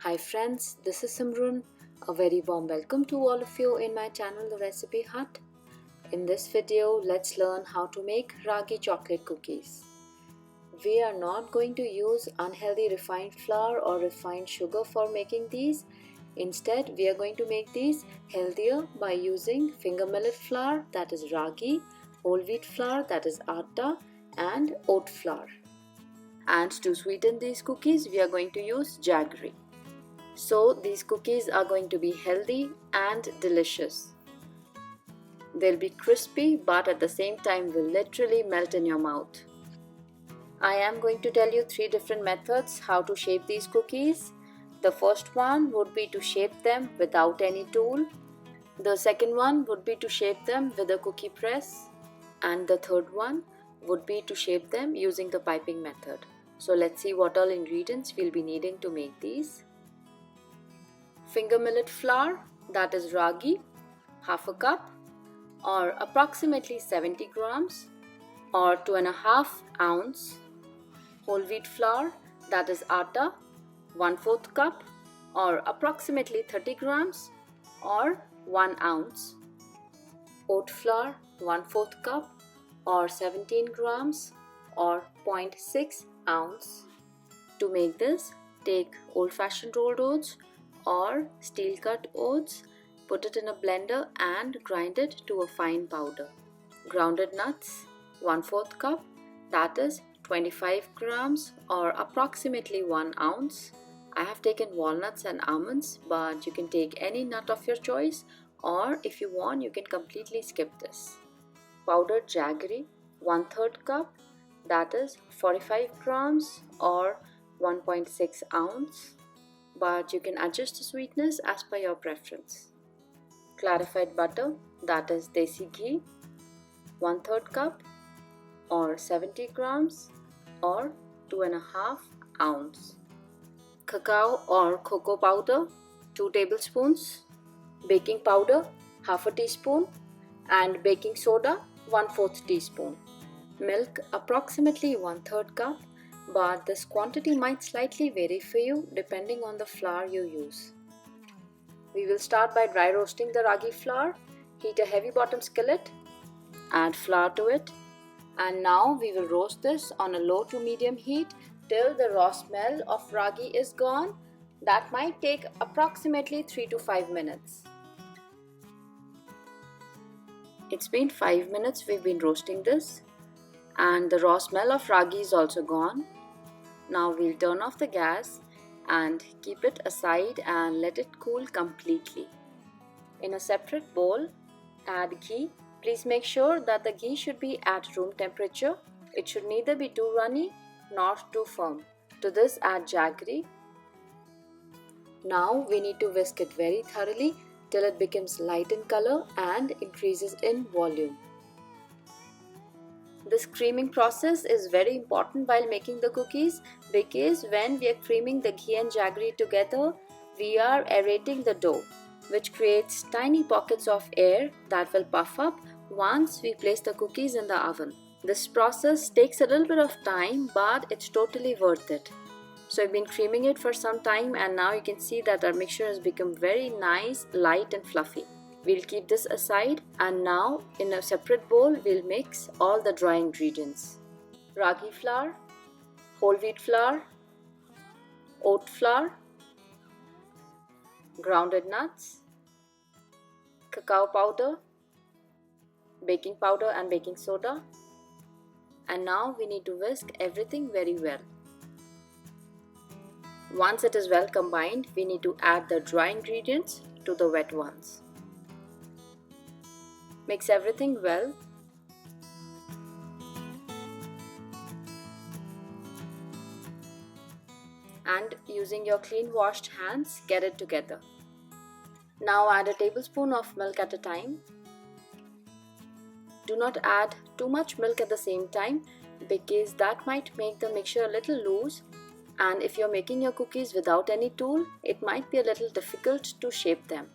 Hi friends, this is Simran. A very warm welcome to all of you in my channel The Recipe Hut. In this video, let's learn how to make Ragi chocolate cookies. We are not going to use unhealthy refined flour or refined sugar for making these. Instead, we are going to make these healthier by using finger millet flour, that is ragi, whole wheat flour, that is atta, and oat flour. And to sweeten these cookies, we are going to use jaggery. So these cookies are going to be healthy and delicious. They'll be crispy, but at the same time will literally melt in your mouth. I am going to tell you 3 different methods how to shape these cookies. The first one would be to shape them without any tool. The second one would be to shape them with a cookie press. And the third one would be to shape them using the piping method. So let's see what all ingredients we'll be needing to make these. Finger millet flour, that is ragi, half a cup or approximately 70 grams or 2.5 ounce. Whole wheat flour, that is atta, 1/4 cup or approximately 30 grams or 1 ounce. Oat flour, 1/4 cup or 17 grams or 0.6 ounce. To make this, take old-fashioned rolled oats or steel cut oats, put it in a blender and grind it to a fine powder. Grounded nuts, 1/4 cup, that is 25 grams or approximately 1 ounce. I have taken walnuts and almonds, but you can take any nut of your choice, or if you want you can completely skip this. Powdered jaggery, 1/3 cup, that is 45 grams or 1.6 ounce, but you can adjust the sweetness as per your preference. Clarified butter, that is desi ghee, 1/3 cup or 70 grams or 2.5 ounce. Cacao or cocoa powder, 2 tablespoons. Baking powder, half a teaspoon. And baking soda, 1/4 teaspoon. Milk, approximately 1/3 cup, but this quantity might slightly vary for you depending on the flour you use. We will start by dry roasting the ragi flour. Heat a heavy bottom skillet, add flour to it, and now we will roast this on a low to medium heat till the raw smell of ragi is gone. That might take approximately 3 to 5 minutes. It's been 5 minutes we've been roasting this, and the raw smell of ragi is also gone. Now we'll turn off the gas and keep it aside and let it cool completely. In a separate bowl, add ghee. Please make sure that the ghee should be at room temperature. It should neither be too runny nor too firm. To this, add jaggery. Now we need to whisk it very thoroughly till it becomes light in color and increases in volume. This creaming process is very important while making the cookies, because when we are creaming the ghee and jaggery together, we are aerating the dough, which creates tiny pockets of air that will puff up once we place the cookies in the oven. This process takes a little bit of time, but it's totally worth it. So I've been creaming it for some time, and now you can see that our mixture has become very nice, light and fluffy. We'll keep this aside, and now in a separate bowl we'll mix all the dry ingredients. Ragi flour, whole wheat flour, oat flour, grounded nuts, cacao powder, baking powder and baking soda, and now we need to whisk everything very well. Once it is well combined, we need to add the dry ingredients to the wet ones. Mix everything well. And using your clean washed hands, get it together. Now add a tablespoon of milk at a time. Do not add too much milk at the same time, because that might make the mixture a little loose, and if you're making your cookies without any tool, it might be a little difficult to shape them.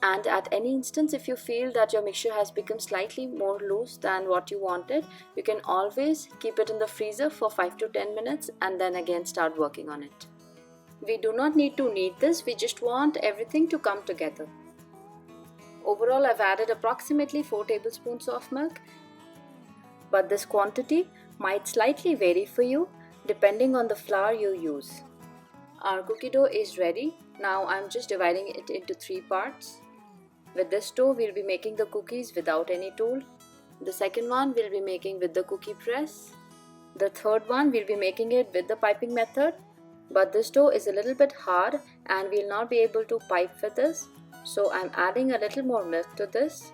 And at any instance, if you feel that your mixture has become slightly more loose than what you wanted, you can always keep it in the freezer for 5 to 10 minutes and then again start working on it. We do not need to knead this, we just want everything to come together. Overall, I've added approximately 4 tablespoons of milk, but this quantity might slightly vary for you depending on the flour you use. Our cookie dough is ready. Now I'm just dividing it into 3 parts. With this dough, we'll be making the cookies without any tool. The second one we'll be making with the cookie press. The third one we'll be making it with the piping method. But this dough is a little bit hard and we'll not be able to pipe with this. So I'm adding a little more milk to this.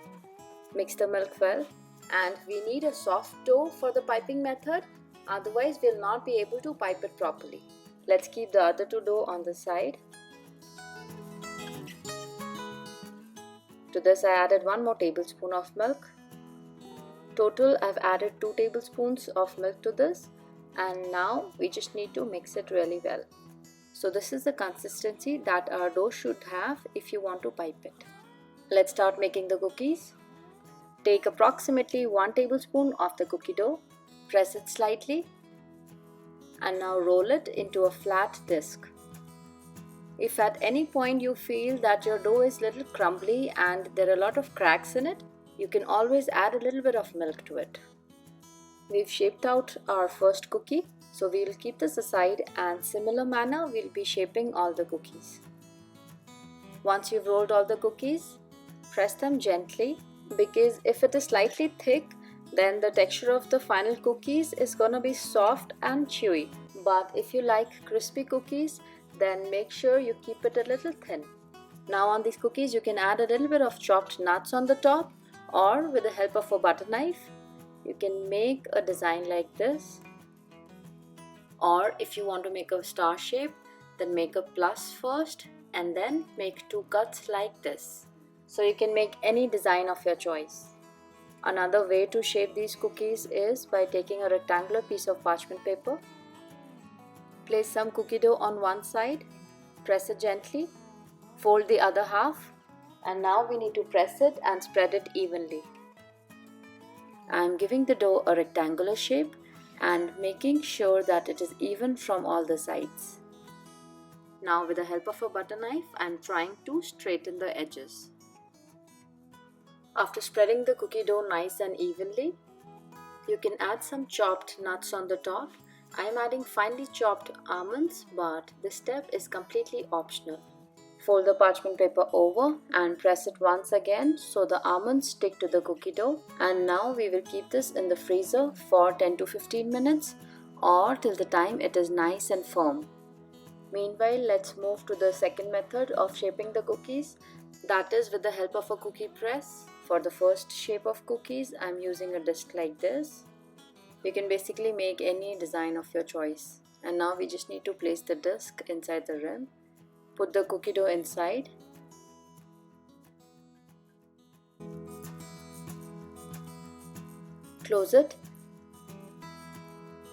Mix the milk well. And we need a soft dough for the piping method. Otherwise we'll not be able to pipe it properly. Let's keep the other 2 dough on the side. To this I added 1 more tablespoon of milk. Total I've added 2 tablespoons of milk to this, and now we just need to mix it really well. So this is the consistency that our dough should have if you want to pipe it. Let's start making the cookies. Take approximately 1 tablespoon of the cookie dough, press it slightly, and now roll it into a flat disc. If at any point you feel that your dough is a little crumbly and there are a lot of cracks in it, you can always add a little bit of milk to it. We've shaped out our first cookie, so we will keep this aside, and similar manner we'll be shaping all the cookies. Once you've rolled all the cookies, press them gently, because if it is slightly thick, then the texture of the final cookies is gonna be soft and chewy. But if you like crispy cookies, then make sure you keep it a little thin. Now on these cookies you can add a little bit of chopped nuts on the top, or with the help of a butter knife you can make a design like this. Or if you want to make a star shape, then make a plus first and then make 2 cuts like this. So you can make any design of your choice. Another way to shape these cookies is by taking a rectangular piece of parchment paper. Place some cookie dough on one side, press it gently, fold the other half, and now we need to press it and spread it evenly. I am giving the dough a rectangular shape and making sure that it is even from all the sides. Now with the help of a butter knife, I am trying to straighten the edges. After spreading the cookie dough nice and evenly, you can add some chopped nuts on the top. I am adding finely chopped almonds, but this step is completely optional. Fold the parchment paper over and press it once again so the almonds stick to the cookie dough. And now we will keep this in the freezer for 10 to 15 minutes or till the time it is nice and firm. Meanwhile, let's move to the second method of shaping the cookies, that is with the help of a cookie press. For the first shape of cookies, I am using a disc like this. You can basically make any design of your choice. And now we just need to place the disc inside the rim. Put the cookie dough inside. Close it.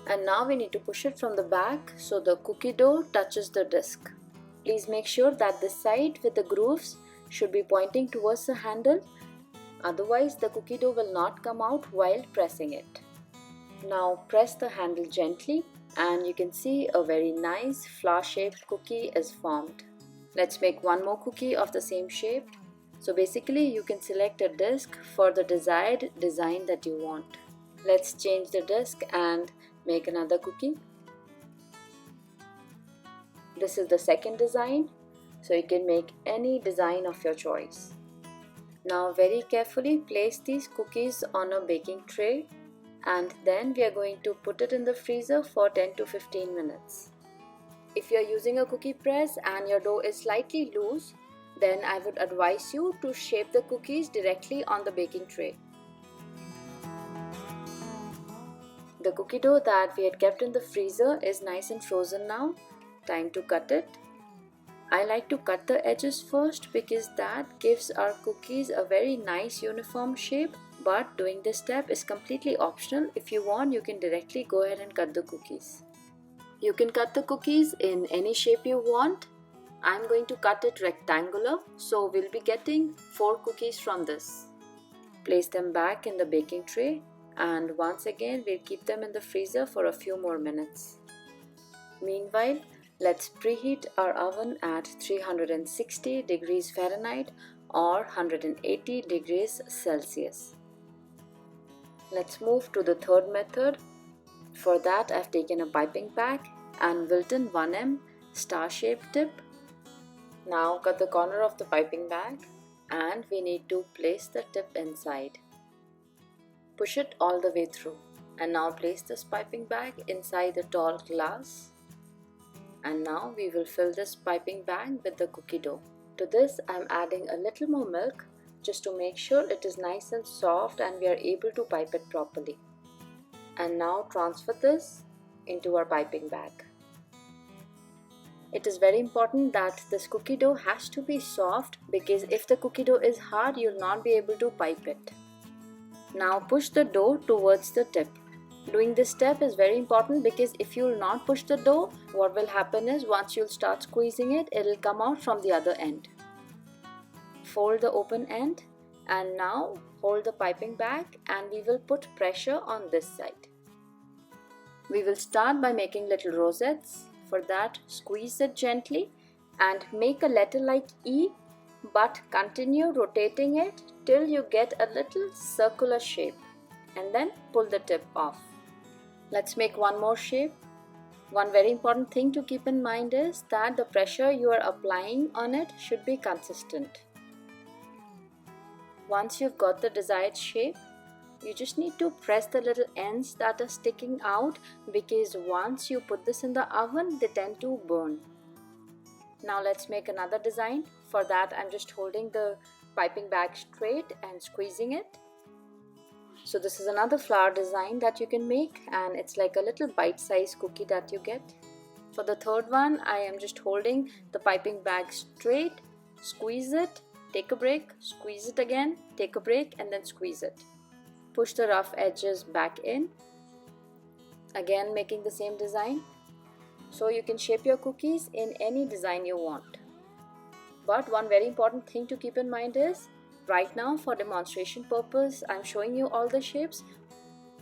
And now we need to push it from the back so the cookie dough touches the disc. Please make sure that the side with the grooves should be pointing towards the handle. Otherwise, the cookie dough will not come out while pressing it. Now press the handle gently and you can see a very nice flower-shaped cookie is formed. Let's make one more cookie of the same shape. So basically you can select a disc for the desired design that you want. Let's change the disc and make another cookie. This is the second design, so you can make any design of your choice. Now very carefully place these cookies on a baking tray, and then we are going to put it in the freezer for 10 to 15 minutes. If you are using a cookie press and your dough is slightly loose, then I would advise you to shape the cookies directly on the baking tray. The cookie dough that we had kept in the freezer is nice and frozen now. Time to cut it. I like to cut the edges first because that gives our cookies a very nice uniform shape, but doing this step is completely optional. If you want, you can directly go ahead and cut the cookies. You can cut the cookies in any shape you want. I'm going to cut it rectangular, so we'll be getting 4 cookies from this. Place them back in the baking tray, and once again we'll keep them in the freezer for a few more minutes. Meanwhile, Let's preheat our oven at 360 degrees Fahrenheit or 180 degrees Celsius. Let's move to the third method. For that, I've taken a piping bag and Wilton 1M star-shaped tip. Now cut the corner of the piping bag and we need to place the tip inside. Push it all the way through. And now place this piping bag inside the tall glass. And now we will fill this piping bag with the cookie dough. To this I am adding a little more milk just to make sure it is nice and soft and we are able to pipe it properly. And now transfer this into our piping bag. It is very important that this cookie dough has to be soft, because if the cookie dough is hard, you will not be able to pipe it. Now push the dough towards the tip. Doing this step is very important because if you will not push the dough, what will happen is once you will start squeezing it, it will come out from the other end. Fold the open end and now hold the piping bag and we will put pressure on this side. We will start by making little rosettes. For that, squeeze it gently and make a letter like E, but continue rotating it till you get a little circular shape and then pull the tip off. Let's make one more shape. One very important thing to keep in mind is that the pressure you are applying on it should be consistent. Once you've got the desired shape, you just need to press the little ends that are sticking out, because once you put this in the oven, they tend to burn. Now let's make another design. For that, I'm just holding the piping bag straight and squeezing it. So this is another flower design that you can make, and it's like a little bite-sized cookie that you get. For the third one, I am just holding the piping bag straight, squeeze it, take a break, squeeze it again, take a break, and then squeeze it. Push the rough edges back in, again making the same design. So you can shape your cookies in any design you want. But one very important thing to keep in mind is, right now for demonstration purpose, I'm showing you all the shapes,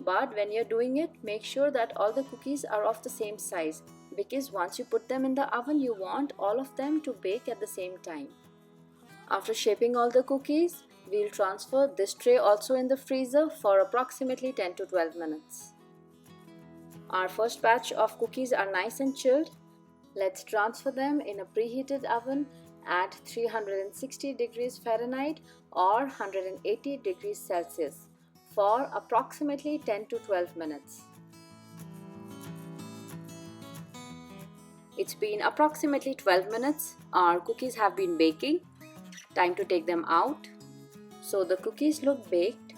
but when you're doing it, make sure that all the cookies are of the same size, because once you put them in the oven, you want all of them to bake at the same time. After shaping all the cookies, we'll transfer this tray also in the freezer for approximately 10 to 12 minutes. Our first batch of cookies are nice and chilled. Let's transfer them in a preheated oven at 360 degrees Fahrenheit or 180 degrees Celsius for approximately 10 to 12 minutes. It's been approximately 12 minutes. Our cookies have been baking. Time to take them out. So the cookies look baked,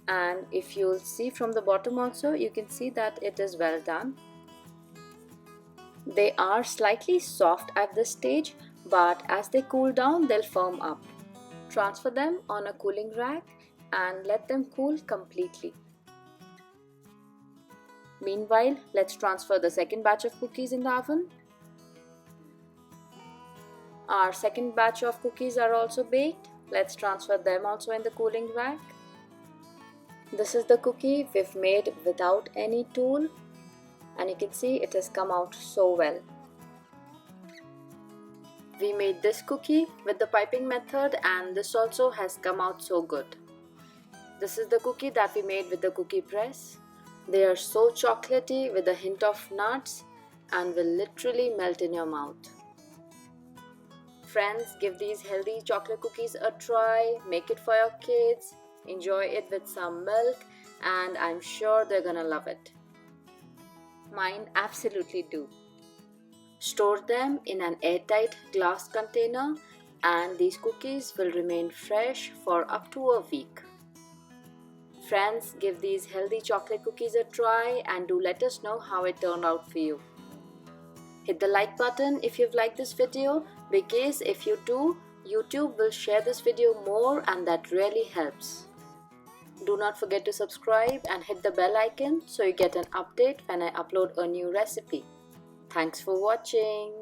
and if you'll see from the bottom also, you can see that it is well done. They are slightly soft at this stage, but as they cool down, they'll firm up. Transfer them on a cooling rack and let them cool completely. Meanwhile, let's transfer the second batch of cookies in the oven. Our second batch of cookies are also baked. Let's transfer them also in the cooling rack. This is the cookie we've made without any tool, and you can see it has come out so well. We made this cookie with the piping method, and this also has come out so good. This is the cookie that we made with the cookie press. They are so chocolatey with a hint of nuts and will literally melt in your mouth. Friends, give these healthy chocolate cookies a try. Make it for your kids. Enjoy it with some milk, and I'm sure they're gonna love it. Mine absolutely do. Store them in an airtight glass container, and these cookies will remain fresh for up to a week. Friends, give these healthy chocolate cookies a try and do let us know how it turned out for you. Hit the like button if you've liked this video, because if you do, YouTube will share this video more, and that really helps. Do not forget to subscribe and hit the bell icon so you get an update when I upload a new recipe. Thanks for watching.